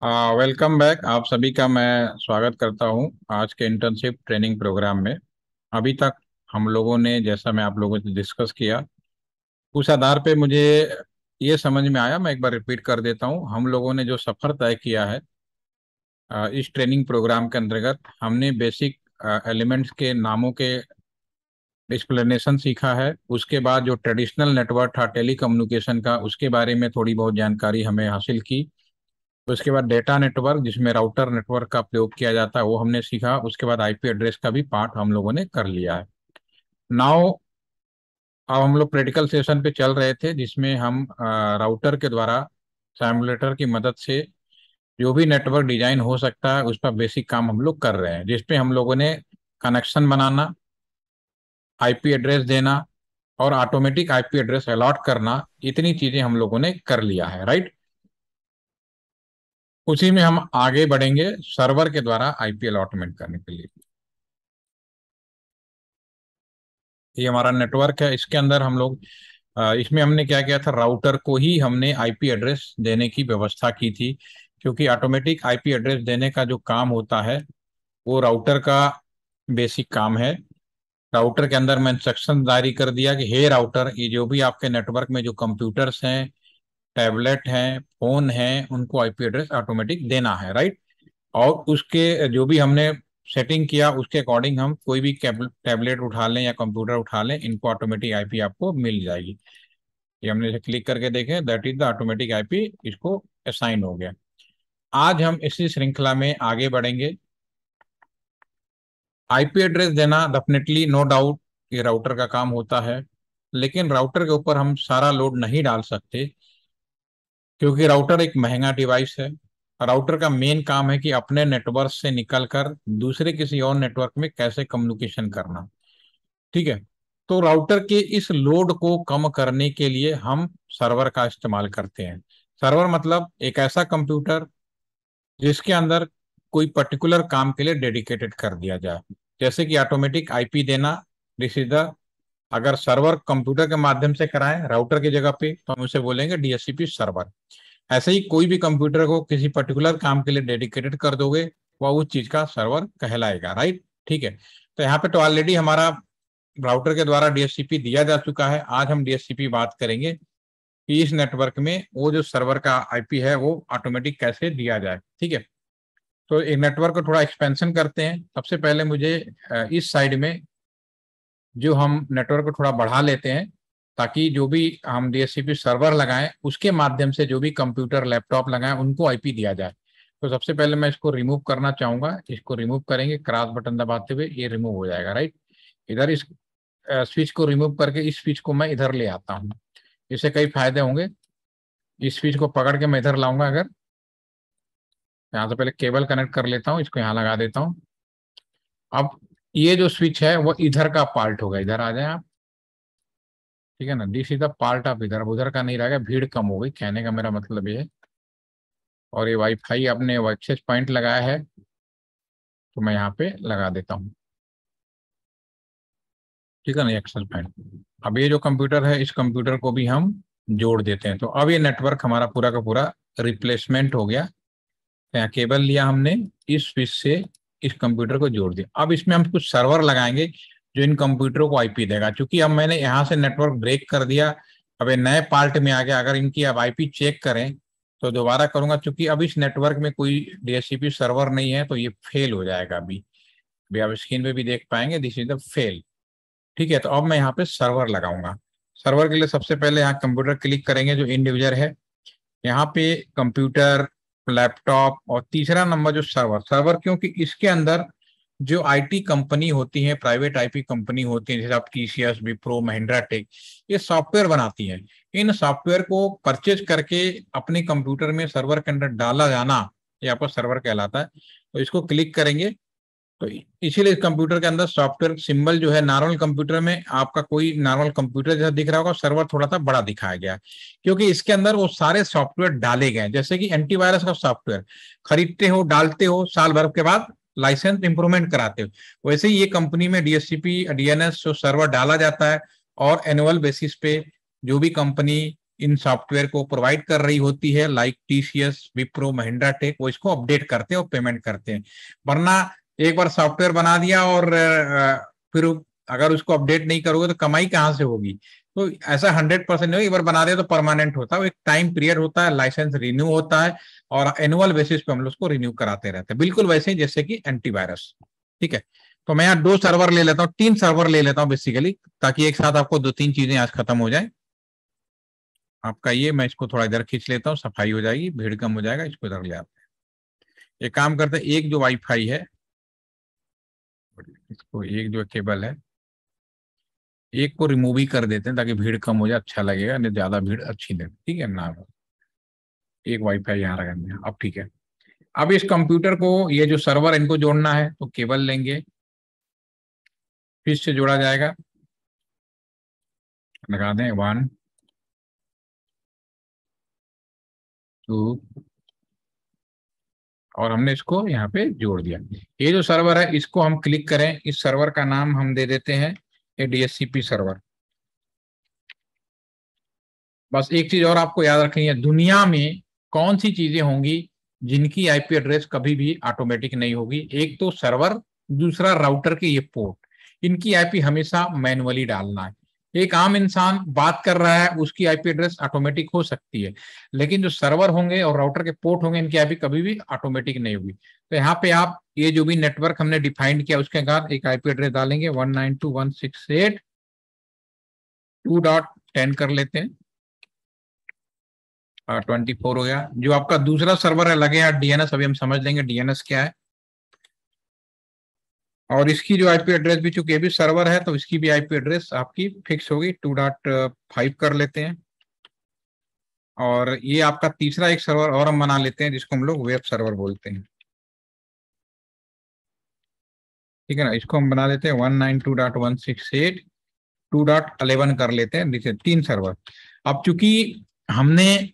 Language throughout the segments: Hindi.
Welcome back. आप सभी का मैं स्वागत करता हूं आज के इंटर्नशिप ट्रेनिंग प्रोग्राम में। अभी तक हम लोगों ने, जैसा मैं आप लोगों से डिस्कस किया, उस आधार पे मुझे ये समझ में आया, मैं एक बार रिपीट कर देता हूं। हम लोगों ने जो सफ़र तय किया है इस ट्रेनिंग प्रोग्राम के अंतर्गत, हमने बेसिक एलिमेंट्स के नामों के एक्सप्लेनेशन सीखा है। उसके बाद जो ट्रेडिशनल नेटवर्क था टेली कम्युनिकेशन का, उसके बारे में थोड़ी बहुत जानकारी हमें हासिल की। उसके बाद डेटा नेटवर्क, जिसमें राउटर नेटवर्क का प्रयोग किया जाता है, वो हमने सीखा। उसके बाद आईपी एड्रेस का भी पार्ट हम लोगों ने कर लिया है। नाउ अब हम लोग प्रैक्टिकल सेशन पे चल रहे थे, जिसमें हम राउटर के द्वारा सिमुलेटर की मदद से जो भी नेटवर्क डिजाइन हो सकता है उस पर बेसिक काम हम लोग कर रहे हैं, जिसपे हम लोगों ने कनेक्शन बनाना, आईपी एड्रेस देना और ऑटोमेटिक आईपी एड्रेस अलॉट करना, इतनी चीजें हम लोगों ने कर लिया है। राइट। उसी में हम आगे बढ़ेंगे सर्वर के द्वारा आईपी अलॉटमेंट करने के लिए। ये हमारा नेटवर्क है, इसके अंदर हम लोग इसमें हमने क्या किया था, राउटर को ही हमने आईपी एड्रेस देने की व्यवस्था की थी, क्योंकि ऑटोमेटिक आईपी एड्रेस देने का जो काम होता है वो राउटर का बेसिक काम है। राउटर के अंदर मैं इंस्ट्रक्शन जारी कर दिया कि हे राउटर, ये जो भी आपके नेटवर्क में जो कंप्यूटर्स हैं, टैबलेट हैं, फोन हैं, उनको आईपी एड्रेस ऑटोमेटिक देना है। राइट। और उसके जो भी हमने सेटिंग किया उसके अकॉर्डिंग हम कोई भी टैबलेट उठा लें या कंप्यूटर उठा लें, इनको ऑटोमेटिक आईपी आपको मिल जाएगी। ये हमने इसे क्लिक करके देखें, that is the automatic IP, इसको असाइन हो गया। आज हम इसी श्रृंखला में आगे बढ़ेंगे। आईपी एड्रेस देना डेफिनेटली नो डाउट ये राउटर का काम होता है, लेकिन राउटर के ऊपर हम सारा लोड नहीं डाल सकते, क्योंकि राउटर एक महंगा डिवाइस है। राउटर का मेन काम है कि अपने नेटवर्क से निकलकर दूसरे किसी और नेटवर्क में कैसे कम्युनिकेशन करना। ठीक है। तो राउटर के इस लोड को कम करने के लिए हम सर्वर का इस्तेमाल करते हैं। सर्वर मतलब एक ऐसा कंप्यूटर जिसके अंदर कोई पर्टिकुलर काम के लिए डेडिकेटेड कर दिया जाए, जैसे कि ऑटोमेटिक आईपी देना। दिस इज द, अगर सर्वर कंप्यूटर के माध्यम से कराएं राउटर की जगह पे, तो हम उसे बोलेंगे डीएचसीपी सर्वर। ऐसे ही कोई भी कंप्यूटर को किसी पर्टिकुलर काम के लिए डेडिकेटेड कर दोगे, वह उस चीज का सर्वर कहलाएगा। राइट। ठीक है। तो यहाँ पे तो ऑलरेडी हमारा राउटर के द्वारा डीएचसीपी दिया जा चुका है। आज हम डीएचसीपी बात करेंगे कि इस नेटवर्क में वो जो सर्वर का आईपी है वो ऑटोमेटिक कैसे दिया जाए। ठीक है। तो एक नेटवर्क को थोड़ा एक्सपेंशन करते हैं। सबसे पहले मुझे इस साइड में जो हम नेटवर्क को थोड़ा बढ़ा लेते हैं, ताकि जो भी हम डीएचसीपी सर्वर लगाएं उसके माध्यम से जो भी कंप्यूटर लैपटॉप लगाएं उनको आईपी दिया जाए। तो सबसे पहले मैं इसको रिमूव करना चाहूंगा। इसको रिमूव करेंगे, क्रॉस बटन दबाते हुए ये रिमूव हो जाएगा। राइट। इधर इस स्विच को रिमूव करके इस स्विच को मैं इधर ले आता हूँ। इससे कई फायदे होंगे। इस स्विच को पकड़ के मैं इधर लाऊंगा, अगर यहाँ से पहले केबल कनेक्ट कर लेता हूँ, इसको यहाँ लगा देता हूँ। अब ये जो स्विच है वो इधर का पार्ट होगा, इधर आ जाए आप। ठीक है ना, this is the part of इधर, अब उधर का नहीं रहेगा, भीड़ कम हो गई, कहने का मेरा मतलब ये है। और ये वाईफाई आपने एक्सेस पॉइंट लगाया है, तो मैं यहाँ पे लगा देता हूँ। ठीक है ना, एक्सेस पॉइंट। अब ये जो कंप्यूटर है, इस कंप्यूटर को भी हम जोड़ देते हैं। तो अब ये नेटवर्क हमारा पूरा का पूरा रिप्लेसमेंट हो गया। तो यहाँ केबल लिया हमने, इस स्विच से इस कंप्यूटर को जोड़ दिया। अब इसमें हम कुछ सर्वर लगाएंगे जो इन कंप्यूटरों को आईपी देगा। क्योंकि अब मैंने यहाँ से नेटवर्क ब्रेक कर दिया, अब ये नए पार्ट में आ गया। अगर इनकी अब आईपी चेक करें तो दोबारा करूंगा, क्योंकि अब इस नेटवर्क में कोई डीएचसीपी सर्वर नहीं है, तो ये फेल हो जाएगा। अभी आप स्क्रीन पे भी देख पाएंगे, दिस इज द फेल। ठीक है। तो अब मैं यहाँ पे सर्वर लगाऊंगा। सर्वर के लिए सबसे पहले यहाँ कंप्यूटर क्लिक करेंगे जो इंड यूजर है, यहाँ पे कंप्यूटर, लैपटॉप, और तीसरा नंबर जो सर्वर। सर्वर क्योंकि इसके अंदर जो आईटी कंपनी होती है, प्राइवेट आईपी कंपनी होती है, जैसे आप टीसीएस, विप्रो, महिंद्रा टेक, ये सॉफ्टवेयर बनाती हैं। इन सॉफ्टवेयर को परचेज करके अपने कंप्यूटर में सर्वर के अंदर डाला जाना, ये आपका सर्वर कहलाता है। तो इसको क्लिक करेंगे, तो इसीलिए इस कंप्यूटर के अंदर सॉफ्टवेयर सिंबल जो है, नॉर्मल कंप्यूटर में आपका कोई नॉर्मल कंप्यूटर जैसा दिख रहा होगा, सर्वर थोड़ा सा बड़ा दिखाया गया है, क्योंकि इसके अंदर वो सारे सॉफ्टवेयर डाले गए हैं। जैसे कि एंटीवायरस का सॉफ्टवेयर खरीदते हो, डालते हो, साल भर के बाद लाइसेंस इंप्रूवमेंट कराते हो, वैसे ही ये कंपनी में डीएचसीपी, डीएनएस जो सर्वर डाला जाता है, और एनुअल बेसिस पे जो भी कंपनी इन सॉफ्टवेयर को प्रोवाइड कर रही होती है, like TCS, Wipro, Mahindra tech, वो इसको अपडेट करते हैं और पेमेंट करते हैं। वरना एक बार सॉफ्टवेयर बना दिया और फिर अगर उसको अपडेट नहीं करोगे तो कमाई कहाँ से होगी। तो ऐसा 100% नहीं, एक बार बना दिया तो परमानेंट होता है, वो एक टाइम पीरियड होता है, लाइसेंस रिन्यू होता है और एनुअल बेसिस पे हम लोग उसको रिन्यू कराते रहते हैं, बिल्कुल वैसे ही जैसे कि एंटीवायरस। ठीक है, तो मैं यहाँ 2 सर्वर ले लेता हूँ, 3 सर्वर ले लेता हूँ बेसिकली, ताकि एक साथ आपको 2-3 चीजें आज खत्म हो जाए। आपका ये, मैं इसको थोड़ा इधर खींच लेता हूँ, सफाई हो जाएगी, भीड़ कम हो जाएगा, इसको इधर ले आते हैं। एक काम करते हैं, एक जो वाईफाई है इसको, एक जो केबल है एक को रिमूव ही कर देते हैं ताकि भीड़ कम हो जाए, अच्छा लगेगा, नहीं ज्यादा भीड़ अच्छी नहीं, ठीक है ना। एक वाईफाई यहाँ लगाएंगे, अब ठीक है। अब इस कंप्यूटर को, ये जो सर्वर इनको जोड़ना है, तो केबल लेंगे, फिर से जोड़ा जाएगा, लगा दें 1 2, और हमने इसको यहाँ पे जोड़ दिया। ये जो सर्वर है इसको हम क्लिक करें, इस सर्वर का नाम हम दे देते हैं DHCP सर्वर। बस एक चीज और आपको याद रखनी है, दुनिया में कौन सी चीजें होंगी जिनकी आईपी एड्रेस कभी भी ऑटोमेटिक नहीं होगी। एक तो सर्वर, दूसरा राउटर के ये पोर्ट, इनकी आईपी हमेशा मैनुअली डालना है। एक आम इंसान बात कर रहा है, उसकी आईपी एड्रेस ऑटोमेटिक हो सकती है, लेकिन जो सर्वर होंगे और राउटर के पोर्ट होंगे, इनकी आईपी कभी भी ऑटोमेटिक नहीं होगी। तो यहाँ पे आप ये जो भी नेटवर्क हमने डिफाइंड किया उसके बाद एक आईपी एड्रेस डालेंगे, 192.168.2.10 कर लेते हैं, 24 हो गया। जो आपका दूसरा सर्वर है लगे यार डीएनएस, अभी हम समझ लेंगे डीएनएस क्या है। और इसकी जो आईपी एड्रेस भी, चूंकि ये भी सर्वर है तो इसकी भी आईपी एड्रेस आपकी फिक्स होगी, 2.5 कर लेते हैं। और ये आपका तीसरा एक सर्वर और हम बना लेते हैं जिसको हम लोग वेब सर्वर बोलते हैं, ठीक है ना। इसको हम बना लेते हैं 192.168.2.11 कर लेते हैं, जैसे 3 सर्वर। अब चूंकि हमने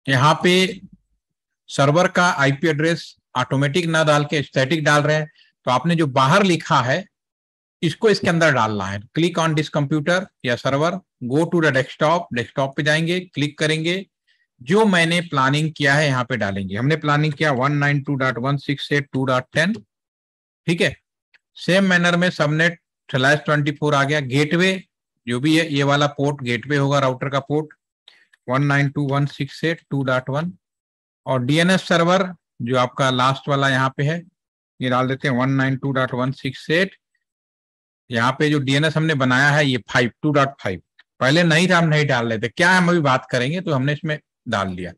यहाँ पे सर्वर का आईपी एड्रेस ऑटोमेटिक ना डाल के स्टैटिक डाल रहे हैं, तो आपने जो बाहर लिखा है इसको इसके अंदर डालना है। क्लिक ऑन दिस कंप्यूटर या server, go to the desktop, desktop पे जाएंगे, क्लिक करेंगे, जो मैंने प्लानिंग किया है यहाँ पे डालेंगे। हमने प्लानिंग किया 192.168.2.10, ठीक है। सेम मैनर में सबनेट /24 आ गया, गेटवे जो भी है ये वाला पोर्ट गेटवे होगा, राउटर का पोर्ट 192.168.2.1, और डीएनएस सर्वर जो आपका लास्ट वाला यहाँ पे है ये डाल देते हैं 192.168। यहाँ पे जो डीएनएस हमने बनाया है ये 2.5, पहले नहीं था, हम नहीं डाल रहे थे, क्या हम अभी बात करेंगे, तो हमने इसमें डाल दिया।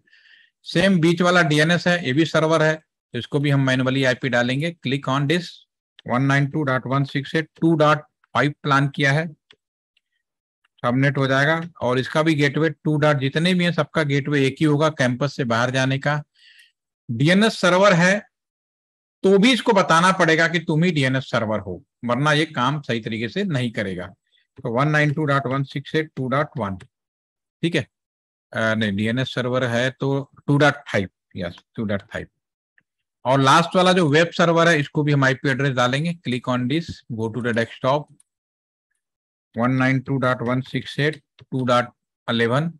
सेम बीच वाला डीएनएस है, ये भी सर्वर है, तो इसको भी हम मैनुअली आईपी डालेंगे। क्लिक ऑन दिस 192.168.2.5 प्लान किया है, सबनेट हो जाएगा। और इसका भी गेटवे 2 डॉट, जितने भी हैं सबका गेटवे एक ही होगा, कैंपस से बाहर जाने का। डीएनएस सर्वर है तो भी इसको बताना पड़ेगा कि तुम ही डीएनएस सर्वर हो, वरना ये काम सही तरीके से नहीं करेगा। तो 192.168.2.1, ठीक है। नहीं, डीएनएस सर्वर है तो 2.5, यस 2.5। और लास्ट वाला जो वेब सर्वर है इसको भी हम आईपी एड्रेस डालेंगे। Click on this, go to the desktop, 192.168.2.11,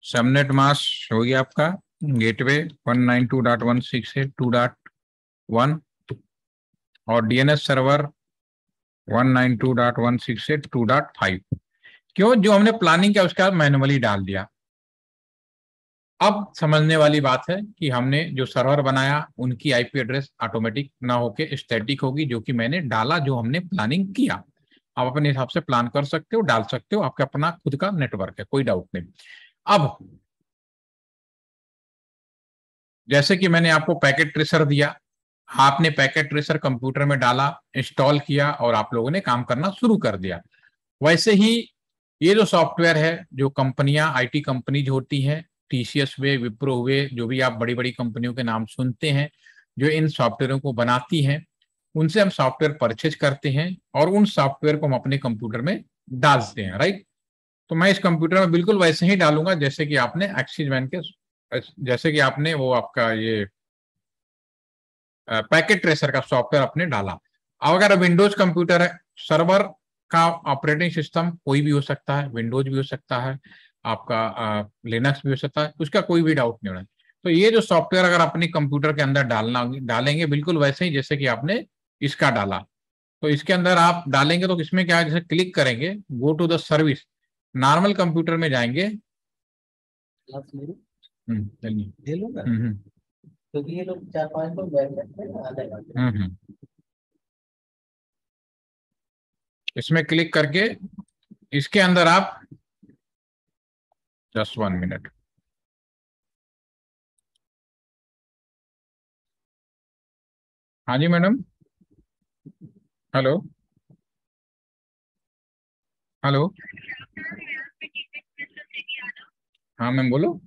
subnet mask हो गया आपका, गेटवे 192.168.2.1, और डीएनएस सर्वर 192.168.2.5। क्यों, जो हमने प्लानिंग किया उसके बाद मैनुअली डाल दिया। अब समझने वाली बात है कि हमने जो सर्वर बनाया उनकी आईपी एड्रेस ऑटोमेटिक ना होके स्टैटिक होगी, जो कि मैंने डाला, जो हमने प्लानिंग किया। आप अपने हिसाब से प्लान कर सकते हो, डाल सकते हो, आपका अपना खुद का नेटवर्क है, कोई डाउट नहीं। अब जैसे कि मैंने आपको पैकेट ट्रेसर दिया, आपने पैकेट ट्रेसर कंप्यूटर में डाला, इंस्टॉल किया और आप लोगों ने काम करना शुरू कर दिया। वैसे ही ये जो सॉफ्टवेयर है, जो कंपनियां आईटी कंपनीज होती हैं, टीसीएस हुए, विप्रो हुए, जो भी आप बड़ी बड़ी कंपनियों के नाम सुनते हैं, जो इन सॉफ्टवेयरों को बनाती हैं, उनसे हम सॉफ्टवेयर परचेज करते हैं और उन सॉफ्टवेयर को हम अपने कंप्यूटर में डालते हैं, राइट। तो मैं इस कंप्यूटर में बिल्कुल वैसे ही डालूंगा जैसे कि आपने एक्सिस बैंक के, जैसे कि आपने वो आपका ये पैकेट ट्रेसर का सॉफ्टवेयर आपने डाला। अब अगर विंडोज कंप्यूटर है, सर्वर का ऑपरेटिंग सिस्टम कोई भी हो सकता है, विंडोज भी हो सकता है, आपका लिनक्स भी हो सकता है, उसका कोई भी डाउट नहीं होना। तो ये जो सॉफ्टवेयर अगर अपने कंप्यूटर के अंदर डालेंगे बिल्कुल वैसे ही जैसे कि आपने इसका डाला, तो इसके अंदर आप डालेंगे तो इसमें क्या है, जैसे क्लिक करेंगे go to the service, normal computer में जाएंगे। चलिए। ले लूंगा हम्म क्योंकि ये लोग 4-5 लोग बैठ सकते हैं आने वाले। हम्म। इसमें क्लिक करके इसके अंदर आप जस्ट 1 मिनट। हाँ जी मैडम। हेलो। हेलो। हाँ मैम बोलो।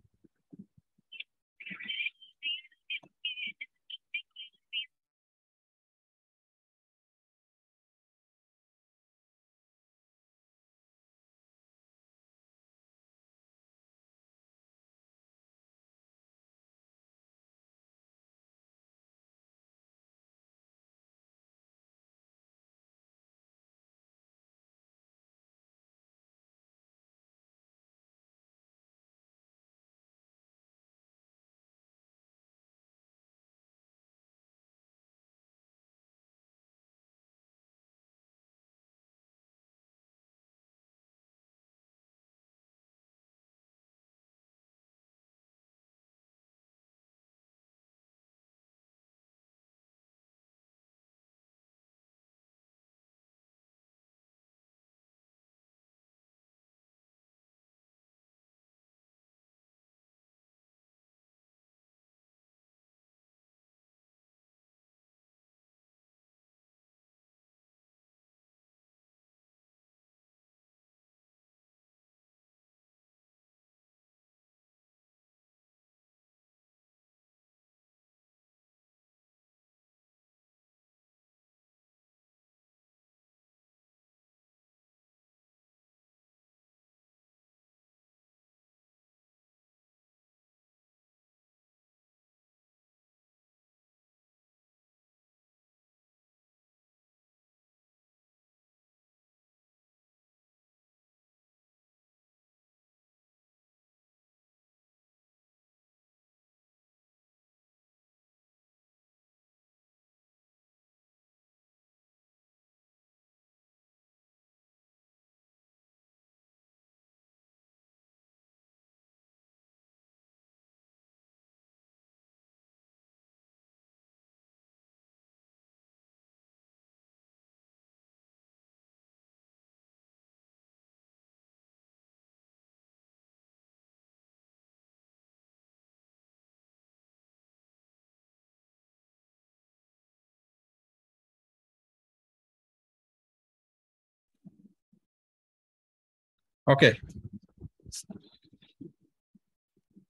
ओके।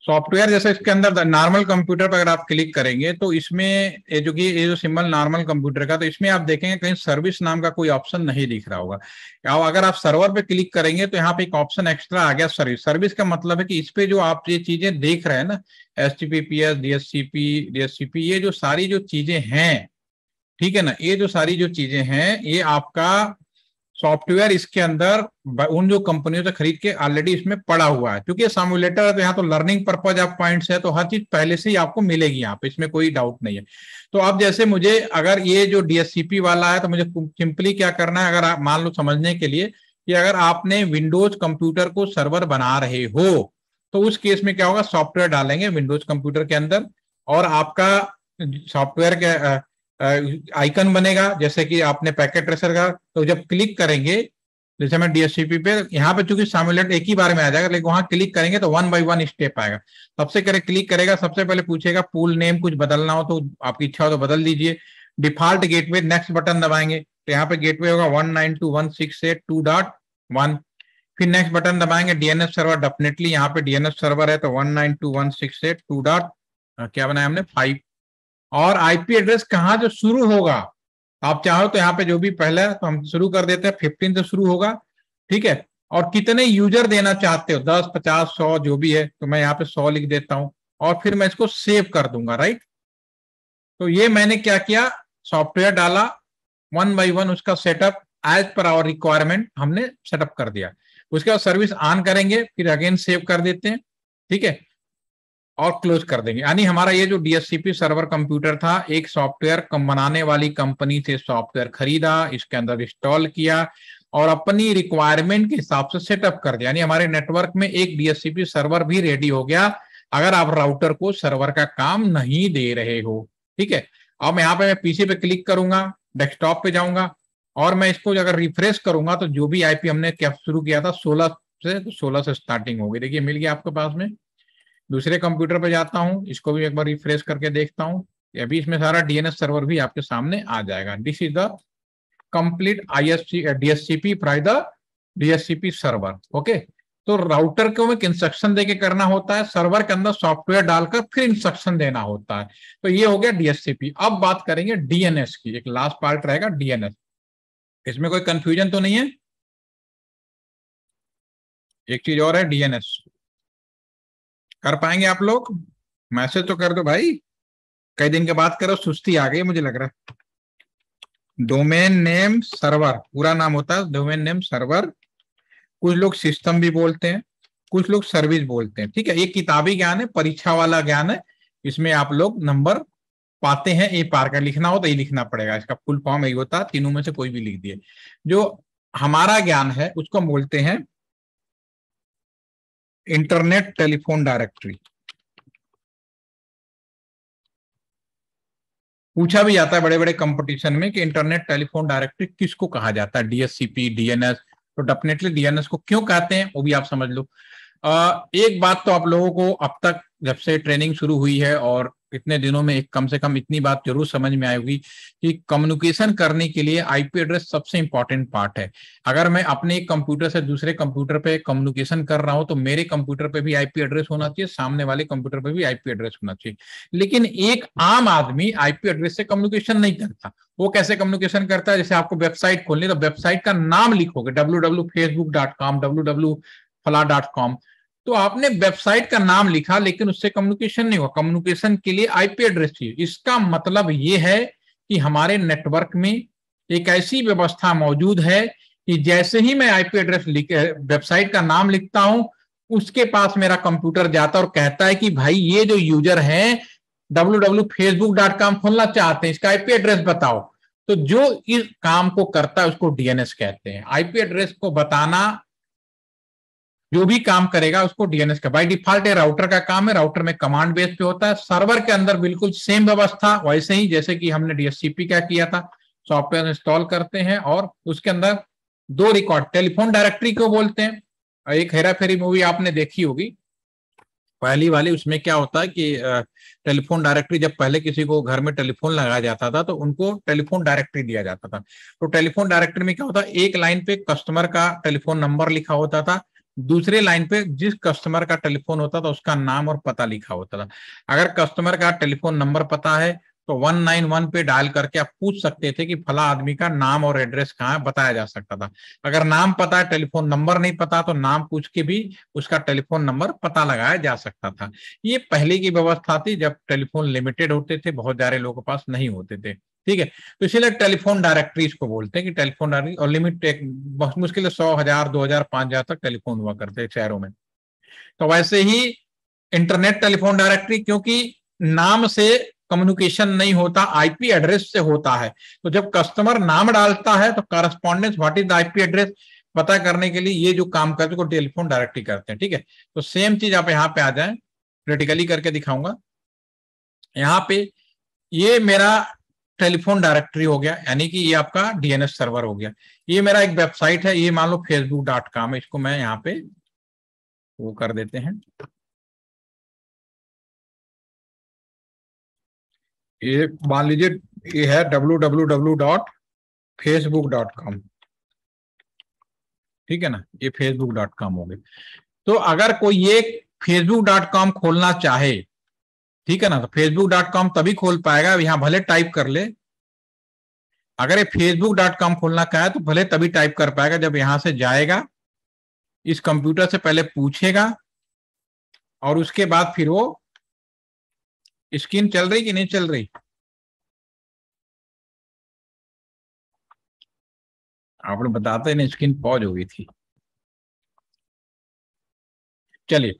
सॉफ्टवेयर जैसे इसके अंदर नॉर्मल कंप्यूटर पर अगर आप क्लिक करेंगे तो इसमें ये जो सिंबल नॉर्मल कंप्यूटर का, तो इसमें आप देखेंगे कहीं सर्विस नाम का कोई ऑप्शन नहीं दिख रहा होगा। और अगर आप सर्वर पे क्लिक करेंगे तो यहाँ पे एक ऑप्शन एक्स्ट्रा आ गया, सर्विस। सर्विस का मतलब है कि इस पे जो आप ये चीजें देख रहे हैं ना, HTTPS, DHCP, ये जो सारी जो चीजें हैं, ठीक है ना, ये जो सारी जो चीजें हैं ये आपका सॉफ्टवेयर इसके अंदर उन जो कंपनियों से खरीद के ऑलरेडी इसमें पड़ा हुआ है। क्योंकि सैमुलेटर है तो यहाँ तो लर्निंग पर्पज ऑफ पॉइंट्स है, तो हर चीज पहले से ही आपको मिलेगी यहाँ पे, इसमें कोई डाउट नहीं है। तो अब जैसे मुझे अगर ये जो DHCP वाला है तो मुझे सिंपली क्या करना है, अगर आप मान लो समझने के लिए कि अगर आपने विंडोज कंप्यूटर को सर्वर बना रहे हो तो उस केस में क्या होगा, सॉफ्टवेयर डालेंगे विंडोज कंप्यूटर के अंदर और आपका सॉफ्टवेयर के आइकन बनेगा जैसे कि आपने पैकेट ट्रेसर का। तो जब क्लिक करेंगे, जैसे मैं DHCP पे, यहाँ पे चूंकि सामुलेट एक ही बार में आ जाएगा, लेकिन वहां क्लिक करेंगे तो 1 बाय 1 स्टेप आएगा। सबसे करे क्लिक करेगा, सबसे पहले पूछेगा पूल नेम कुछ बदलना हो तो आपकी इच्छा हो तो बदल दीजिए। डिफॉल्ट गेटवे, नेक्स्ट बटन दबाएंगे तो यहाँ पे गेटवे होगा 192.168.2.1। फिर नेक्स्ट बटन दबाएंगे, DNS सर्वर, डेफिनेटली यहाँ पे DNS सर्वर है तो 192.168.2. क्या बनाया हमने 5। और IP एड्रेस कहाँ जो शुरू होगा, आप चाहो तो यहाँ पे जो भी पहला है तो हम शुरू कर देते हैं 15 से शुरू होगा, ठीक है। और कितने यूजर देना चाहते हो, 10, 50, 100 जो भी है, तो मैं यहाँ पे 100 लिख देता हूं और फिर मैं इसको सेव कर दूंगा, राइट। तो ये मैंने क्या किया, सॉफ्टवेयर डाला, 1 बाय 1 उसका setup as per our requirement हमने सेटअप कर दिया। उसके बाद सर्विस ऑन करेंगे, फिर अगेन सेव कर देते हैं, ठीक है, और क्लोज कर देंगे। यानी हमारा ये जो डीएचसीपी सर्वर कंप्यूटर था, एक सॉफ्टवेयर कम बनाने वाली कंपनी से सॉफ्टवेयर खरीदा, इसके अंदर इंस्टॉल किया और अपनी रिक्वायरमेंट के हिसाब से सेटअप कर दिया। यानी हमारे नेटवर्क में एक डीएचसीपी सर्वर भी रेडी हो गया, अगर आप राउटर को सर्वर का काम नहीं दे रहे हो, ठीक है। अब यहाँ पे मैं पीसी पे क्लिक करूंगा, डेस्कटॉप पे जाऊंगा और मैं इसको अगर रिफ्रेश करूंगा तो जो भी आईपी हमने क्या शुरू किया था 16 से, तो 16 से स्टार्टिंग होगी। देखिए मिल गया आपके पास में। दूसरे कंप्यूटर पे जाता हूं, इसको भी एक बार रिफ्रेश करके देखता हूं, अभी इसमें सारा डीएनएस सर्वर भी आपके सामने आ जाएगा। This is the complete ISC DHCP from the DHCP server. Okay, तो राउटर को एक इंस्ट्रक्शन देके करना होता है, सर्वर के अंदर सॉफ्टवेयर डालकर फिर इंस्ट्रक्शन देना होता है। तो ये हो गया डीएचसीपी। अब बात करेंगे डीएनएस की, एक लास्ट पार्ट रहेगा डीएनएस। इसमें कोई कंफ्यूजन तो नहीं है? एक चीज और है, डीएनएस कर पाएंगे आप लोग? मैसेज तो कर दो भाई, कई दिन के बाद करो, सुस्ती आ गई मुझे लग रहा है। डोमेन नेम सर्वर पूरा नाम होता है, डोमेन नेम सर्वर। कुछ लोग सिस्टम भी बोलते हैं, कुछ लोग सर्विस बोलते हैं, ठीक है। ये किताबी ज्ञान है, परीक्षा वाला ज्ञान है, इसमें आप लोग नंबर पाते हैं। ए पार का लिखना हो तो ये लिखना पड़ेगा, इसका फुल फॉर्म यही होता है, तीनों में से कोई भी लिख दिए। जो हमारा ज्ञान है उसको बोलते हैं इंटरनेट टेलीफोन डायरेक्टरी। पूछा भी जाता है बड़े बड़े कंपटीशन में कि इंटरनेट टेलीफोन डायरेक्टरी किसको कहा जाता है, डीएचसीपी, डीएनएस। तो डेफिनेटली डीएनएस को क्यों कहते हैं वो भी आप समझ लो। एक बात तो आप लोगों को अब तक जब से ट्रेनिंग शुरू हुई है और इतने दिनों में एक कम से कम इतनी बात जरूर समझ में आई होगी कि कम्युनिकेशन करने के लिए आईपी एड्रेस सबसे इंपॉर्टेंट पार्ट है। अगर मैं अपने एक कंप्यूटर से दूसरे कंप्यूटर पे कम्युनिकेशन कर रहा हूं तो मेरे कंप्यूटर पे भी आईपी एड्रेस होना चाहिए, सामने वाले कंप्यूटर पे भी आईपी एड्रेस होना चाहिए। लेकिन एक आम आदमी आईपी एड्रेस से कम्युनिकेशन नहीं करता। वो कैसे कम्युनिकेशन करता है? जैसे आपको वेबसाइट खोलनी है तो वेबसाइट का नाम लिखोगे www.facebook.com, www फला.com, तो आपने वेबसाइट का नाम लिखा लेकिन उससे कम्युनिकेशन नहीं हुआ। कम्युनिकेशन के लिए आईपी एड्रेस चाहिए। इसका मतलब ये है कि हमारे नेटवर्क में एक ऐसी व्यवस्था मौजूद है कि जैसे ही मैं आईपी एड्रेस वेबसाइट का नाम लिखता हूं, उसके पास मेरा कंप्यूटर जाता और कहता है कि भाई ये जो यूजर है www.facebook.com खोलना चाहते हैं, इसका आईपी एड्रेस बताओ। तो जो इस काम को करता है उसको डीएनएस कहते हैं। आईपी एड्रेस को बताना, जो भी काम करेगा उसको डीएनएस का बाय डिफॉल्ट है। राउटर का काम है, राउटर में कमांड बेस पे होता है। सर्वर के अंदर बिल्कुल सेम व्यवस्था, वैसे ही जैसे कि हमने डीएचसीपी क्या किया था, सॉफ्टवेयर इंस्टॉल करते हैं और उसके अंदर दो रिकॉर्ड, टेलीफोन डायरेक्टरी को बोलते हैं। एक हेरा फेरी मूवी आपने देखी होगी पहली वाली, उसमें क्या होता है कि टेलीफोन डायरेक्टरी, जब पहले किसी को घर में टेलीफोन लगाया जाता था तो उनको टेलीफोन डायरेक्टरी दिया जाता था। तो टेलीफोन डायरेक्टरी में क्या होता है, एक लाइन पे कस्टमर का टेलीफोन नंबर लिखा होता था, दूसरे लाइन पे जिस कस्टमर का टेलीफोन होता था उसका नाम और पता लिखा होता था। अगर कस्टमर का टेलीफोन नंबर पता है तो 191 पे डायल करके आप पूछ सकते थे कि फला आदमी का नाम और एड्रेस कहाँ है, बताया जा सकता था। अगर नाम पता है, टेलीफोन नंबर नहीं पता, तो नाम पूछ के भी उसका टेलीफोन नंबर पता लगाया जा सकता था। ये पहले की व्यवस्था थी जब टेलीफोन लिमिटेड होते थे, बहुत सारे लोगों के पास नहीं होते थे, ठीक है। तो इसीलिए टेलीफोन डायरेक्टरीज को बोलते हैं कि टेलीफोन डायरेक्टरी, और लिमिट एक बहुत मुश्किल 100,000, 2,000, 5,000 तक टेलीफोन हुआ करते हैं शहरों में। तो वैसे ही इंटरनेट टेलीफोन डायरेक्टरी, क्योंकि नाम से कम्युनिकेशन नहीं होता, आईपी एड्रेस से होता है। तो जब कस्टमर नाम डालता है तो correspondence what is the IP address पता करने के लिए ये जो काम करते हैं टेलीफोन डायरेक्टरी करते हैं, ठीक है। तो सेम चीज आप यहाँ पे आ जाए, प्रैक्टिकली करके दिखाऊंगा। यहाँ पे ये मेरा टेलीफोन डायरेक्टरी हो गया, यानी कि ये आपका डीएनएस सर्वर हो गया। ये मेरा एक वेबसाइट है, ये मान लो facebook.com है, इसको मैं यहाँ पे वो कर देते हैं। ये मान लीजिए ये है www.facebook.com, ठीक है ना, ये facebook.com हो गया। तो अगर कोई ये facebook.com खोलना चाहे, ठीक है ना, तो facebook.com तभी खोल पाएगा, यहाँ भले टाइप कर ले। अगर ये facebook.com खोलना चाहे तो भले तभी टाइप कर पाएगा जब यहां से जाएगा, इस कंप्यूटर से पहले पूछेगा और उसके बाद फिर वो, स्क्रीन चल रही कि नहीं चल रही? आपने बताते नहीं, स्क्रीन पॉज हो गई थी। चलिए,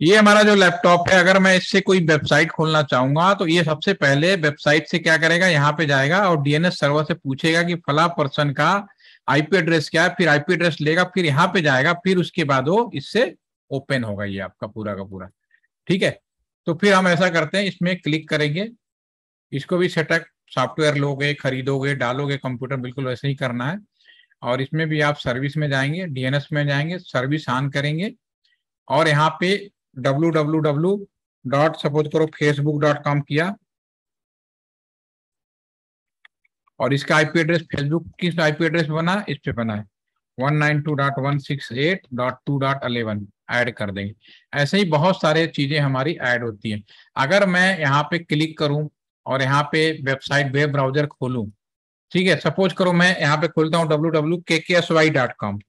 ये हमारा जो लैपटॉप है, अगर मैं इससे कोई वेबसाइट खोलना चाहूंगा तो ये सबसे पहले वेबसाइट से क्या करेगा, यहाँ पे जाएगा और डीएनएस सर्वर से पूछेगा कि फला पर्सन का आईपी एड्रेस क्या है, फिर आईपी एड्रेस लेगा, फिर यहाँ पे जाएगा, फिर उसके बाद वो इससे ओपन होगा ये आपका पूरा का पूरा। ठीक है, तो फिर हम ऐसा करते हैं, इसमें क्लिक करेंगे, इसको भी सेटअप सॉफ्टवेयर लोगे, खरीदोगे, डालोगे कंप्यूटर, बिल्कुल वैसे ही करना है। और इसमें भी आप सर्विस में जाएंगे, डीएनएस में जाएंगे, सर्विस ऑन करेंगे और यहाँ पे www डॉट सपोज करो facebook.com किया और इसका आईपी एड्रेस, फेसबुक किस आईपी एड्रेस बना, इस पे बना है 192.168.2.11 ऐड कर देंगे। ऐसे ही बहुत सारे चीजें हमारी ऐड होती हैं। अगर मैं यहाँ पे क्लिक करूं और यहाँ पे वेबसाइट वेब ब्राउजर खोलूं, ठीक है, सपोज करो मैं यहाँ पे खोलता हूँ www.kksy.com,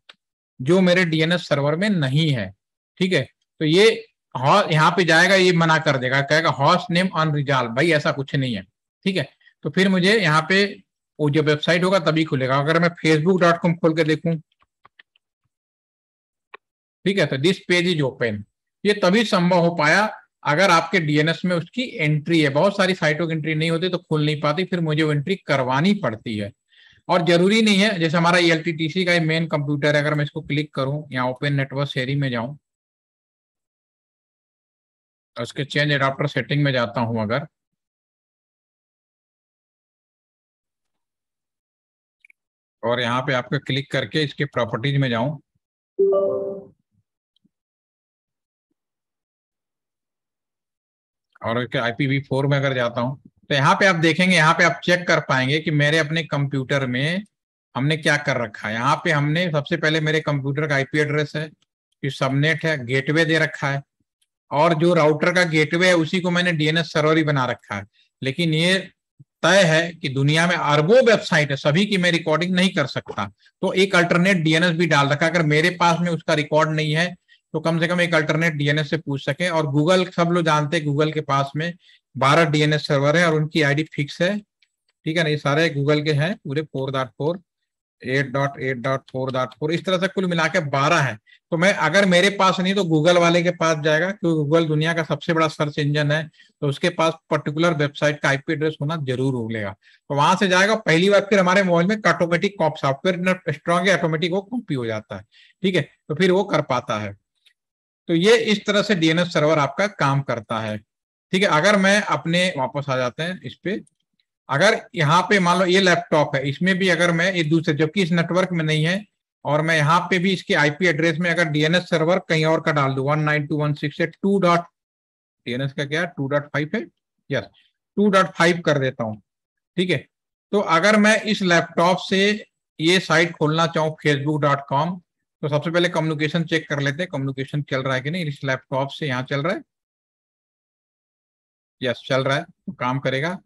जो मेरे डीएनएस सर्वर में नहीं है। ठीक है, तो ये यहाँ पे जाएगा, ये मना कर देगा, कहेगा हॉस्ट नेम अनरिजॉल्व, भाई ऐसा कुछ नहीं है। ठीक है, तो फिर मुझे यहाँ पे वो जो वेबसाइट होगा तभी खुलेगा। अगर मैं facebook.com खोल के देखूं, ठीक है, तो दिस पेज इज ओपन, ये तभी संभव हो पाया अगर आपके डीएनएस में उसकी एंट्री है। बहुत सारी साइटों की एंट्री नहीं होती तो खुल नहीं पाती, फिर मुझे वो एंट्री करवानी पड़ती है। और जरूरी नहीं है, जैसे हमारा एलटीटीसी का मेन कंप्यूटर है, अगर मैं इसको क्लिक करूं, यहाँ ओपन नेटवर्क शेयरिंग में जाऊं, उसके चेंज एडाप्टर सेटिंग में जाता हूं अगर, और यहाँ पे आपको क्लिक करके इसके प्रॉपर्टीज में जाऊं, और इसके IPv4 में अगर जाता हूं, तो यहाँ पे आप देखेंगे, यहाँ पे आप चेक कर पाएंगे कि मेरे अपने कंप्यूटर में हमने क्या कर रखा है। यहाँ पे हमने सबसे पहले मेरे कंप्यूटर का आईपी एड्रेस है, फिर सबनेट है, गेटवे दे रखा है, और जो राउटर का गेटवे है उसी को मैंने डीएनएस सर्वर ही बना रखा है। लेकिन ये तय है कि दुनिया में अरबों वेबसाइट है, सभी की मैं रिकॉर्डिंग नहीं कर सकता, तो एक अल्टरनेट डीएनएस भी डाल रखा है। अगर मेरे पास में उसका रिकॉर्ड नहीं है तो कम से कम एक अल्टरनेट डीएनएस से पूछ सके। और गूगल, सब लोग जानते हैं गूगल के पास में 12 डीएनएस सर्वर है और उनकी आईडी फिक्स है। ठीक है ना, ये सारे गूगल के हैं पूरे 4.4, 8.8.4.4, इस तरह से कुल मिला के 12 है। तो मैं, अगर मेरे पास नहीं तो गूगल वाले के पास जाएगा, क्योंकि गूगल दुनिया का सबसे बड़ा सर्च इंजन है, तो उसके पास पर्टिकुलर वेबसाइट का आईपी एड्रेस होना जरूर होगा। तो वहां से जाएगा पहली बार, फिर हमारे मोबाइल में ऑटोमेटिक सॉफ्टवेयर स्ट्रॉन्ग है, ऑटोमेटिक वो कॉपी हो जाता है। ठीक है, तो फिर वो कर पाता है। तो ये इस तरह से डीएनएस सर्वर आपका काम करता है। ठीक है, अगर मैं अपने वापस आ जाते हैं इस पे, अगर यहाँ पे मान लो ये लैपटॉप है, इसमें भी अगर मैं ये दूसरे, जबकि इस नेटवर्क में नहीं है, और मैं यहाँ पे भी इसके आईपी एड्रेस में अगर डीएनएस सर्वर कहीं और का डाल दूं 192.168 डॉट, डीएनएस का क्या 2.5 है, यस 2.5 कर देता हूँ। ठीक है, तो अगर मैं इस लैपटॉप से ये साइट खोलना चाहूँ facebook.com, तो सबसे पहले कम्युनिकेशन चेक कर लेते हैं, कम्युनिकेशन चल रहा है कि नहीं इस लैपटॉप से। यहाँ चल रहा है, यस चल रहा है, तो काम करेगा।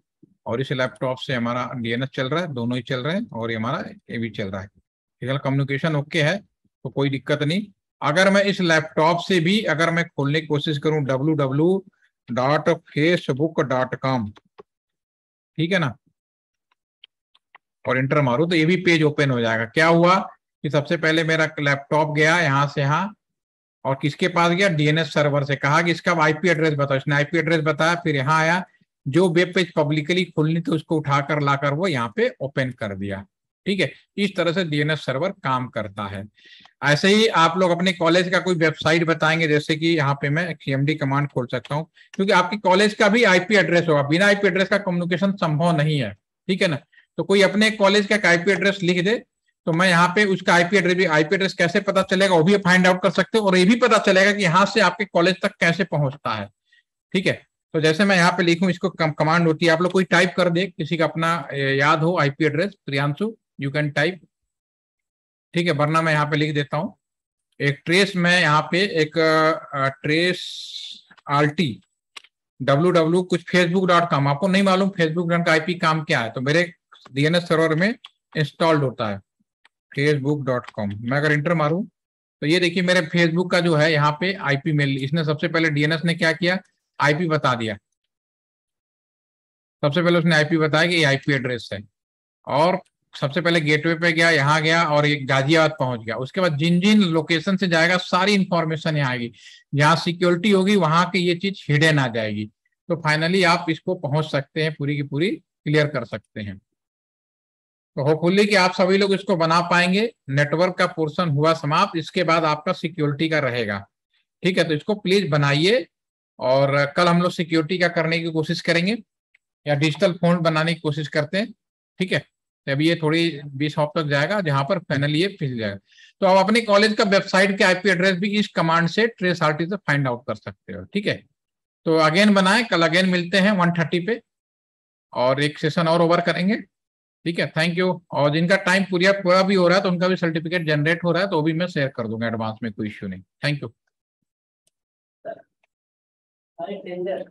और इस लैपटॉप से हमारा डीएनएस चल रहा है, दोनों ही चल रहे हैं, और ये हमारा ये भी चल रहा है। ठीक है, कम्युनिकेशन ओके है, तो कोई दिक्कत नहीं। अगर मैं इस लैपटॉप से भी अगर मैं खोलने की कोशिश करूं www.facebook.com, ठीक है ना, और इंटर मारूं, तो ये भी पेज ओपन हो जाएगा। क्या हुआ कि सबसे पहले मेरा लैपटॉप गया यहाँ से यहाँ, और किसके पास गया, डीएनएस सर्वर से, कहा कि इसका आईपी एड्रेस बताओ, इसने आईपी एड्रेस बताया, फिर यहाँ आया, जो वेब पेज पब्लिकली खोलनी थी उसको उठाकर लाकर वो यहाँ पे ओपन कर दिया। ठीक है, इस तरह से डीएनएस सर्वर काम करता है। ऐसे ही आप लोग अपने कॉलेज का कोई वेबसाइट बताएंगे, जैसे कि यहाँ पे मैं सीएमडी कमांड खोल सकता हूँ, क्योंकि आपकी कॉलेज का भी आईपी एड्रेस होगा, बिना आईपी एड्रेस का कम्युनिकेशन संभव नहीं है। ठीक है ना, तो कोई अपने कॉलेज का आईपी एड्रेस लिख दे, तो मैं यहाँ पे उसका आईपी एड्रेस भी, आईपी एड्रेस कैसे पता चलेगा वो भी फाइंड आउट कर सकते हो, और ये भी पता चलेगा कि यहाँ से आपके कॉलेज तक कैसे पहुंचता है। ठीक है, तो जैसे मैं यहाँ पे लिखूं, इसको कमांड होती है, आप लोग कोई टाइप कर दे, किसी का अपना याद हो IP address, Priyanshu you can type. ठीक है, वरना मैं यहाँ पे लिख देता हूँ एक ट्रेस, मैं यहाँ पे एक ट्रेस आल्टी www कुछ facebook.com, आपको नहीं मालूम facebook का आईपी काम क्या है, तो मेरे डीएनएस सर्वर में इंस्टॉल्ड होता है facebook.com। मैं अगर इंटर मारूं तो ये देखिए मेरे फेसबुक का जो है यहाँ पे आईपी मिल, इसने सबसे पहले डीएनएस ने क्या किया, आईपी बता दिया। सबसे पहले उसने आईपी बताया कि ये आईपी एड्रेस है, और सबसे पहले गेटवे पे गया, यहाँ गया और एक गाजियाबाद पहुंच गया। उसके बाद जिन जिन लोकेशन से जाएगा सारी इंफॉर्मेशन यहाँ आएगी। जहाँ सिक्योरिटी होगी वहां की ये चीज हिडन आ जाएगी। तो फाइनली आप इसको पहुंच सकते हैं, पूरी की पूरी क्लियर कर सकते हैं। तो होपफुली कि आप सभी लोग इसको बना पाएंगे। नेटवर्क का पोर्शन हुआ समाप्त, इसके बाद आपका सिक्योरिटी का रहेगा। ठीक है, तो इसको प्लीज बनाइए और कल हम लोग सिक्योरिटी का करने की कोशिश करेंगे या डिजिटल फोन बनाने की कोशिश करते हैं। ठीक है, तो अभी ये थोड़ी 20 हॉप तक जाएगा जहां पर फाइनली ये फिल जाएगा। तो आप अपने कॉलेज का वेबसाइट के आईपी एड्रेस भी इस कमांड से ट्रेस आरटी से फाइंड आउट कर सकते हो। ठीक है, तो अगेन बनाएं, कल अगेन मिलते हैं 1:30 पे और एक सेशन और ओवर करेंगे। ठीक है, थैंक यू। और जिनका टाइम पूरा पूरा भी हो रहा है तो उनका भी सर्टिफिकेट जनरेट हो रहा है, तो वो भी मैं शेयर कर दूंगा एडवांस में, कोई इश्यू नहीं। Thank you. अरे टेंडर